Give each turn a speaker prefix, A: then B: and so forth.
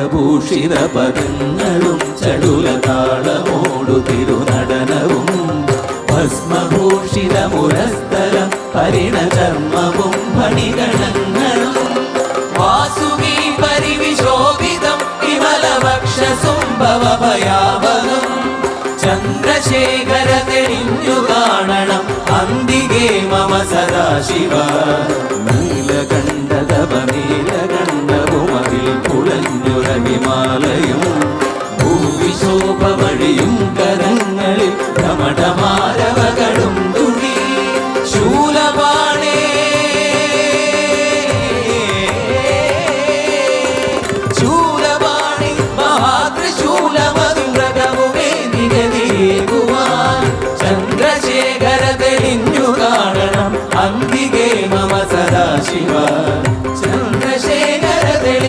A: നാഗഭൂഷിത പദങ്ങളും ചടുലതാളമോടു തിരുനടനവും ഭസ്മഭൂഷിത മുരസ്ഥലം പരിണചർമ്മവും ഫണിഗണങ്ങളും വാസുകി പരിവിശോഭിതം വിമലവക്ഷസുംഭവഭയാവഹം ചന്ദ്രശേഖര തെളിഞ്ഞു കാണണം അന്തികേ മമ സദാശിവ നീലകണ്ഠതപ നീലകണ്ഠവുമതിൽ പുളഞ്ഞുരഹിമാലയും ഭൂവിശോഭ വഴിയും കരങ്ങളിൽ ധമഠമാരവകളും തുണി ശൂലപാണേ ശൂലപാണി മഹാത്രിശൂലമധുരകവുമേ നിഗതിയേകുവാൻ ചന്ദ്രശേഖര തെളിഞ്ഞു കാണണം അന്തികേ മമ സദാശിവ